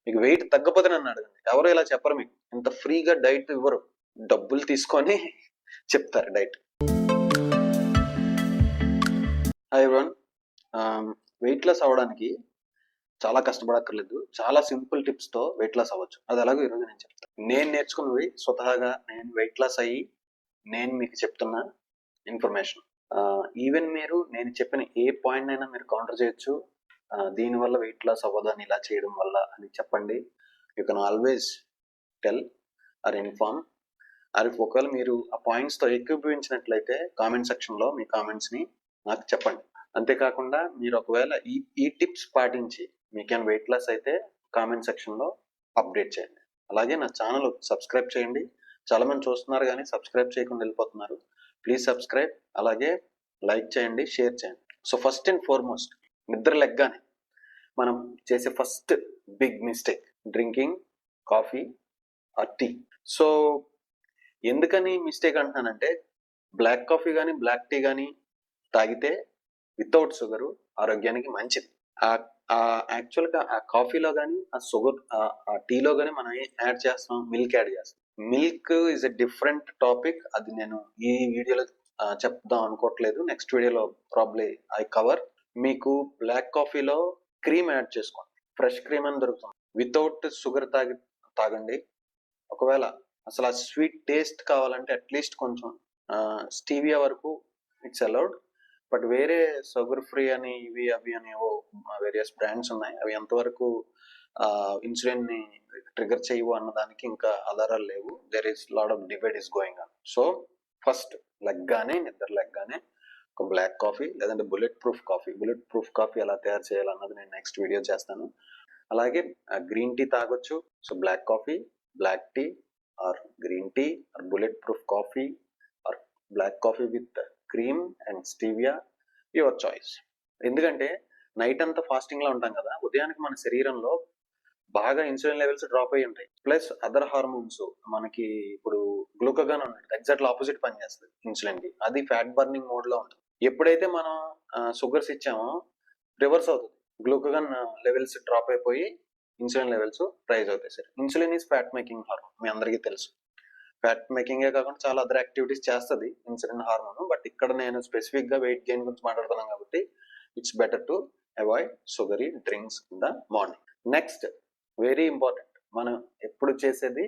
మీకు వెయిట్ తగ్గపోతే నన్ను అడగండి. ఎవరు ఇలా చెప్పరు, మీకు ఇంత ఫ్రీగా డైట్ ఇవ్వరు, డబ్బులు తీసుకొని చెప్తారు diet. Hi everyone, weight loss అవ్వడానికి చాలా కష్టపడక్కర్లేదు, చాలా సింపుల్ టిప్స్ తో వెయిట్ లాస్ అవ్వచ్చు. అది ఎలాగో ఈరోజు నేను చెప్తాను. నేను నేర్చుకున్నవి స్వతహాగా నేను వెయిట్ లాస్ అయ్యి నేను మీకు చెప్తున్న ఇన్ఫర్మేషన్. ఈవెన్ మీరు నేను చెప్పిన ఏ పాయింట్ అయినా మీరు కౌంటర్ చేయొచ్చు. దీనివల్ల వెయిట్ లాస్ అవ్వదని ఇలా చేయడం వల్ల అని చెప్పండి. You can always tell or inform. ఒకవేళ మీరు ఆ పాయింట్స్ తో ఏకీభవించినట్లయితే కామెంట్ సెక్షన్ లో మీ కామెంట్స్ ని నాకు చెప్పండి. అంతేకాకుండా మీరు ఒకవేళ ఈ టిప్స్ పాటించి మీకేమైనా వెయిట్ లాస్ అయితే కామెంట్ సెక్షన్ లో అప్డేట్ చేయండి. అలాగే నా ఛానల్ సబ్స్క్రైబ్ చేయండి. చాలా మంది చూస్తున్నారు కానీ సబ్స్క్రైబ్ చేయకుండా వెళ్ళిపోతున్నారు. ప్లీజ్ సబ్స్క్రైబ్, అలాగే లైక్ చేయండి, షేర్ చేయండి. సో ఫస్ట్ అండ్ ఫార్మోస్ట్, నిద్ర లెగ్గానే మనం చేసే first big mistake drinking coffee or tea. So ఎందుకని మిస్టేక్ అంటున్నానంటే, బ్లాక్ కాఫీ కానీ బ్లాక్ టీ కానీ తాగితే వితౌట్ షుగర్ ఆరోగ్యానికి మంచిది. యాక్చువల్గా ఆ కాఫీలో కానీ ఆ షుగర్ ఆ టీలో కానీ మనం యాడ్ చేస్తాం, మిల్క్ యాడ్ చేస్తాం. Milk is a different topic, అది నేను ఈ వీడియోలో చెప్దాం అనుకోవట్లేదు. నెక్స్ట్ వీడియోలో ప్రాబ్లీ ఐ కవర్. మీకు బ్లాక్ కాఫీలో క్రీమ్ యాడ్ చేసుకోండి, ఫ్రెష్ క్రీమ్ అని దొరుకుతుంది. వితౌట్ షుగర్ తాగండి. ఒకవేళ అసలు ఆ స్వీట్ టేస్ట్ కావాలంటే అట్లీస్ట్ కొంచెం స్టీవియా వరకు ఇట్స్ అలౌడ్. బట్ వేరే షుగర్ ఫ్రీ అని ఇవి అవి అని వేరియస్ బ్రాండ్స్ ఉన్నాయి, అవి ఎంతవరకు ఇన్సులిన్ ని ట్రిగర్ చేయవు అన్నదానికి ఇంకా ఆధారాలు లేవు. There is lot of debate is going on. So first నిద్ర లెగ్గానే ఒక బ్లాక్ కాఫీ లేదంటే బుల్లెట్ ప్రూఫ్ కాఫీ ఎలా తయారు చేయాలన్నది నేను నెక్స్ట్ వీడియో చేస్తాను. అలాగే గ్రీన్ టీ తాగొచ్చు. So black coffee, black tea or green tea or bullet proof coffee or black coffee with cream and stevia, your choice. ఎందుకంటే నైట్ అంతా ఫాస్టింగ్ లో ఉంటాం కదా, ఉదయానికి మన శరీరంలో బాగా ఇన్సులిన్ లెవెల్స్ డ్రాప్ అయి ఉంటాయి. ప్లస్ అదర్ హార్మోన్స్, మనకి ఇప్పుడు గ్లూకగాన్ ఉన్నట్టు ఎగ్జాక్ట్ ఆపోజిట్ పనిచేస్తుంది ఇన్సులిన్ కి, అది ఫ్యాట్ బర్నింగ్ మోడ్ లో ఉంటుంది. ఎప్పుడైతే మనం షుగర్స్ ఇచ్చామో రివర్స్ అవుతుంది, గ్లూకగాన్ లెవెల్స్ డ్రాప్ అయిపోయి ఇన్సులిన్ లెవెల్స్ రైజ్ అవుతాయి. Sir insulin is fat making hormone, మీ అందరికీ తెలుసు. ఫ్యాట్ మేకింగే కాకుండా చాలా అదర్ యాక్టివిటీస్ చేస్తుంది ఇన్సులిన్ హార్మోన్. బట్ ఇక్కడ నేను స్పెసిఫిక్ గా వెయిట్ గెయిన్ గురించి మాట్లాడుతున్నాను కాబట్టి it's better to avoid sugary drinks in the morning. Next very important, మనం ఎప్పుడు చేసేది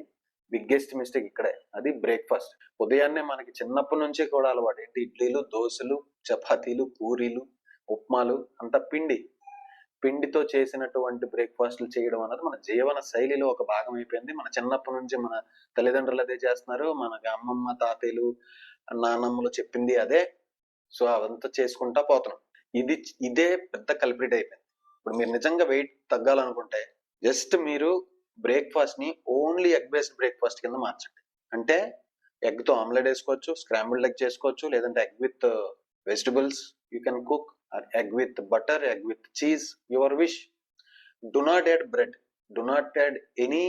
బిగ్గెస్ట్ మిస్టేక్ ఇక్కడే, అది బ్రేక్ఫాస్ట్. ఉదయాన్నే మనకి చిన్నప్పటి నుంచి కూడా అలవాటు ఏంటి, ఇడ్లీలు, దోశలు, చపాతీలు, పూరీలు, ఉప్మాలు, అంత పిండితో చేసినటువంటి బ్రేక్ఫాస్ట్లు చేయడం అన్నది మన జీవన శైలిలో ఒక భాగం అయిపోయింది. మన చిన్నప్పటి నుంచి మన తల్లిదండ్రులు అదే చేస్తున్నారు, మన అమ్మమ్మ తాతయ్యలు నాన్నమ్మలు చెప్పింది అదే. సో అవంతా చేసుకుంటా పోతున్నాం. ఇదే పెద్ద కల్ప్రిట్ అయిపోయింది. ఇప్పుడు మీరు నిజంగా వెయిట్ తగ్గాలనుకుంటే జస్ట్ మీరు బ్రేక్ఫాస్ట్ ని ఓన్లీ ఎగ్ బేస్డ్ బ్రేక్ఫాస్ట్ కింద మార్చండి. అంటే ఎగ్ తో ఆమ్లెట్ వేసుకోవచ్చు, స్క్రాంబుల్డ్ ఎగ్ చేసుకోవచ్చు, లేదంటే egg with vegetables you can cook, egg with butter, egg with cheese, your wish. Do not add bread, do not add any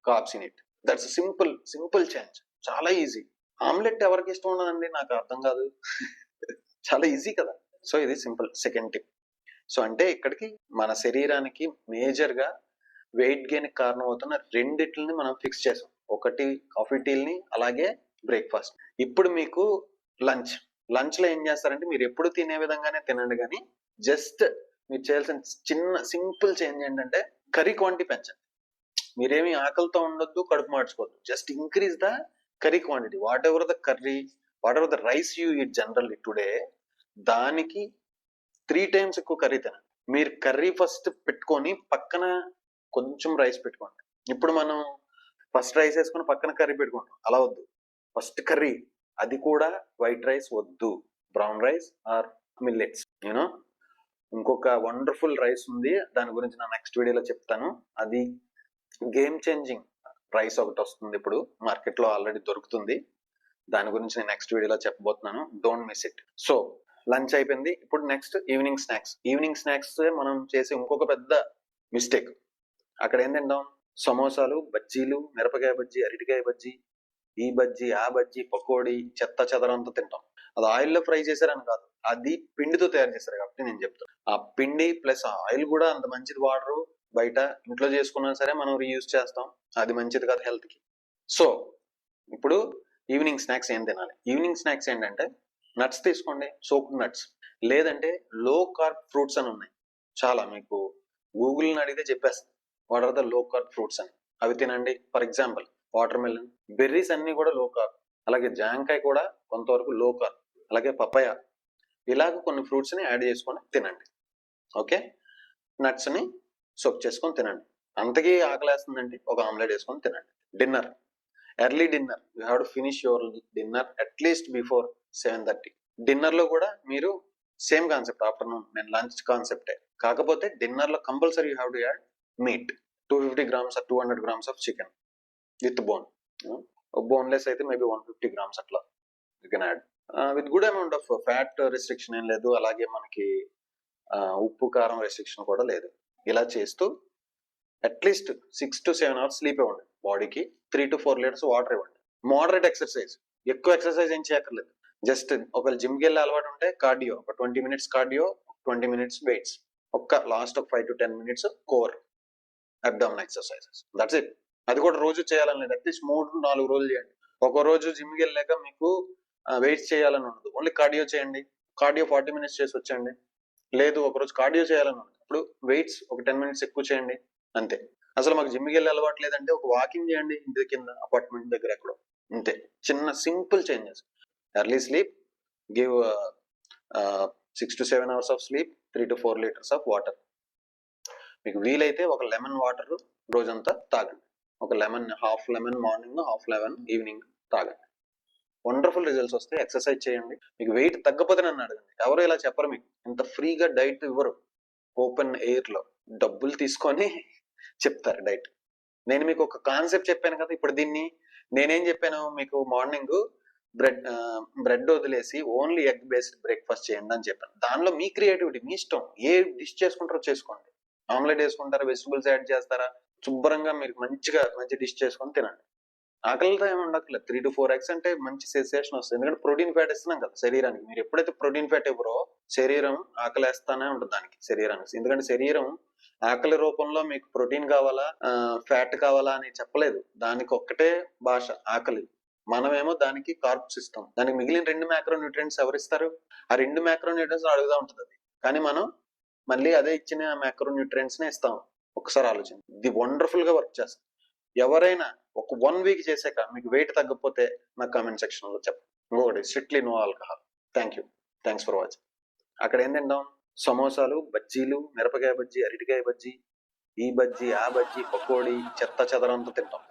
carbs in it. That's a simple change, చాలా easy. Omelette ఎవరికి ఇష్టం ఉండదండి, నాకు అర్థం కాదు. చాలా easy కదా. So ఇది సింపుల్ సెకండ్ టిప్. సో అంటే ఇక్కడికి మన శరీరానికి మేజర్ గా వెయిట్ గెయిన్ కారణం అవుతున్న రెండిట్లని మనం ఫిక్స్ చేసాం, ఒకటి కాఫీ టీల్ని, అలాగే బ్రేక్ఫాస్ట్. ఇప్పుడు మీకు లంచ్ లో ఏం చేస్తారంటే, మీరు ఎప్పుడు తినే విధంగానే తినండి, కానీ జస్ట్ మీరు చేయాల్సిన చిన్న సింపుల్ చేంజ్ ఏంటంటే కర్రీ క్వాంటిటీ పెంచండి. మీరేమి ఆకలితో ఉండొద్దు, కడుపు మార్చుకోవద్దు, just increase the curry quantity. Whatever the rice you eat generally today, దానికి 3 times ఎక్కువ కర్రీ తినండి. మీరు కర్రీ ఫస్ట్ పెట్టుకొని పక్కన కొంచెం రైస్ పెట్టుకోండి. ఇప్పుడు మనం ఫస్ట్ రైస్ వేసుకొని పక్కన కర్రీ పెట్టుకుంటాం, అలా వద్దు. ఫస్ట్ కర్రీ, అది కూడా వైట్ రైస్ వద్దు, brown rice or millets. You know ఇంకొక వండర్ఫుల్ రైస్ ఉంది, దాని గురించి నా నెక్స్ట్ వీడియోలో చెప్తాను. అది గేమ్ చేంజింగ్ రైస్ ఒకటి వస్తుంది, ఇప్పుడు మార్కెట్ లో ఆల్రెడీ దొరుకుతుంది. దాని గురించి నేను నెక్స్ట్ వీడియోలో చెప్పబోతున్నాను, don't miss it. So lunch అయిపోయింది, ఇప్పుడు నెక్స్ట్ ఈవినింగ్ స్నాక్స్ మనం చేసే ఇంకొక పెద్ద మిస్టేక్. అక్కడ ఏం తింటాం, సమోసాలు, బజ్జీలు, మిరపకాయ బజ్జీ, అరటికాయ బజ్జీ, ఈ బజ్జీ ఆ బజ్జీ, పకోడీ, చెత్త చెదరంతా తింటాం. అది ఆయిల్లో ఫ్రై చేశారని కాదు, అది పిండితో తయారు చేశారు కాబట్టి నేను చెప్తాను. ఆ పిండి ప్లస్ ఆయిల్ కూడా అంత మంచిది వాడరు, బయట ఇంట్లో చేసుకున్నా సరే మనం రీయూజ్ చేస్తాం, అది మంచిది కాదు హెల్త్ కి. సో ఇప్పుడు ఈవినింగ్ స్నాక్స్ ఏం తినాలి? ఈవినింగ్ స్నాక్స్ ఏంటంటే నట్స్ తీసుకోండి, సోక్డ్ నట్స్, లేదంటే లో కార్బ్ ఫ్రూట్స్ అని ఉన్నాయి చాలా. మీకు గూగుల్ని అడిగితే చెప్పేస్తుంది what are the low carb fruits అని. అవి తినండి. For example watermelon, berries అన్ని కూడా లో కార్బ్, అలాగే జాంకాయ కూడా కొంతవరకు లో కార్బ్, అలాగే పపాయ, ఇలాగ కొన్ని ఫ్రూట్స్ ని యాడ్ చేసుకొని తినండి. ఓకే, నట్స్ ని సోక్ చేసుకొని తినండి. అంతకీ ఆకలేస్తుందండి, ఒక ఆమ్లెట్ వేసుకొని తినండి. Dinner, early dinner, you have to finish your dinner at least before 7:30. Dinner లో కూడా మీరు సేమ్ కాన్సెప్ట్, ఆఫ్టర్నూన్ నేను లంచ్ కాన్సెప్టే, కాకపోతే డిన్నర్ లో compulsory you have to add meet, 250 grams or 200 grams of chicken with bone. Boneless అయితే maybe 150 grams అట్లా you can add, with good amount of fat restriction ఏం లేదు, అలాగే మనకి ఉప్పు కారం రెస్ట్రిక్షన్ కూడా లేదు. ఇలా చేస్తూ అట్లీస్ట్ 6 to 7 hours స్లీప్ ఇవ్వండి బాడీకి, 3 to 4 liters వాటర్ ఇవ్వండి. మోడరేట్ ఎక్సర్సైజ్, ఎక్కువ ఎక్సర్సైజ్ ఏం చేయక్కర్లేదు. జస్ట్ ఒకవేళ జిమ్కి వెళ్ళే అలవాటు ఉంటే కార్డియో, ఒక 20 minutes కార్డియో, 20 minutes వెయిట్స్, ఒక్క లాస్ట్ ఒక 5 to 10 minutes core abdominal exercises, that's it. అది కూడా రోజు చేయాలని లేదు, అట్లీస్ట్ 3-4 రోజులు చేయండి. ఒక రోజు జిమ్కి వెళ్ళాక మీకు వెయిట్స్ చేయాలని ఉండదు, ఓన్లీ కార్డియో చేయండి. కార్డియో 40 minutes చేసి వచ్చేయండి. లేదు ఒక రోజు కార్డియో చేయాలని ఉండదు, ఇప్పుడు వెయిట్స్ ఒక 10 minutes ఎక్కువ చేయండి అంతే. అసలు మాకు జిమ్కి వెళ్ళే అలవాటు లేదంటే ఒక వాకింగ్ చేయండి ఇంటి కింద, అపార్ట్మెంట్ దగ్గర ఎక్కడో, అంతే. చిన్న simple changes. Early sleep, give 6 to 7 hours of sleep, 3 to 4 liters of water. మీకు వీలైతే ఒక లెమన్ వాటర్ రోజంతా తాగండి, ఒక lemon, half lemon morning, half lemon evening తాగండి. వండర్ఫుల్ రిజల్ట్స్ వస్తాయి. ఎక్సర్సైజ్ చేయండి. మీకు వెయిట్ తగ్గపోతే నన్ను అడగండి, ఎవరు ఇలా చెప్పరు, మీకు ఇంత ఫ్రీగా డైట్ ఇవ్వరు. ఓపెన్ ఎయిర్ లో డబ్బులు తీసుకొని చెప్తారు డైట్. నేను మీకు ఒక కాన్సెప్ట్ చెప్పాను కదా, ఇప్పుడు దీన్ని నేనేం చెప్పాను మీకు, మార్నింగ్ బ్రెడ్ వదిలేసి ఓన్లీ ఎగ్ బేస్డ్ బ్రేక్ఫాస్ట్ చేయండి అని చెప్పాను. దానిలో మీ క్రియేటివిటీ, మీ ఇష్టం, ఏ డిష్ చేసుకుంటారో చేసుకోండి. ఆమ్లెట్ వేసుకుంటారా, వెజిటబుల్స్ యాడ్ చేస్తారా, శుభ్రంగా మీరు మంచి డిష్ చేసుకొని తినండి. ఆకలితో ఏమి ఉండట్లేదు. 3 to 4 eggs అంటే మంచి సెన్సేషన్ వస్తుంది, ఎందుకంటే ప్రోటీన్ ఫ్యాట్ ఇస్తున్నాం కదా శరీరానికి. మీరు ఎప్పుడైతే ప్రోటీన్ ఫ్యాట్ ఇవ్వరో శరీరం ఆకలేస్తానే ఉంటుంది దానికి, శరీరానికి. ఎందుకంటే శరీరం ఆకలి రూపంలో మీకు ప్రోటీన్ కావాలా, ఫ్యాట్ కావాలా అని చెప్పలేదు. దానికి ఒక్కటే భాష, ఆకలి. మనమేమో దానికి కార్బ్స్ ఇస్తాం, దానికి మిగిలిన 2 మ్యాక్రో న్యూట్రియంట్స్ ఎవరిస్తారు? ఆ 2 మ్యాక్రో న్యూట్రియంట్స్ అడుగుదా ఉంటుంది అది, కానీ మనం మళ్ళీ అదే ఇచ్చిన మ్యాక్రో న్యూట్రియంట్స్ నే ఇస్తాం. ఒకసారి ఆలోచించి, ఇది వండర్ఫుల్ గా వర్క్ చేస్తుంది. ఎవరైనా ఒక 1 week చేసాక మీకు వెయిట్ తగ్గకపోతే నాకు కామెంట్ సెక్షన్ లో చెప్పండి. ఇంకొకటి, strictly no alcohol. Thanks for watching. అక్కడ ఏం తింటాం? సమోసాలు, బజ్జీలు, మిరపకాయ బజ్జీ, అరటికాయ బజ్జీ, ఈ బజ్జీ, ఆ బజ్జీ, పకోడీ, చెత్త చెదరంతా తింటాం.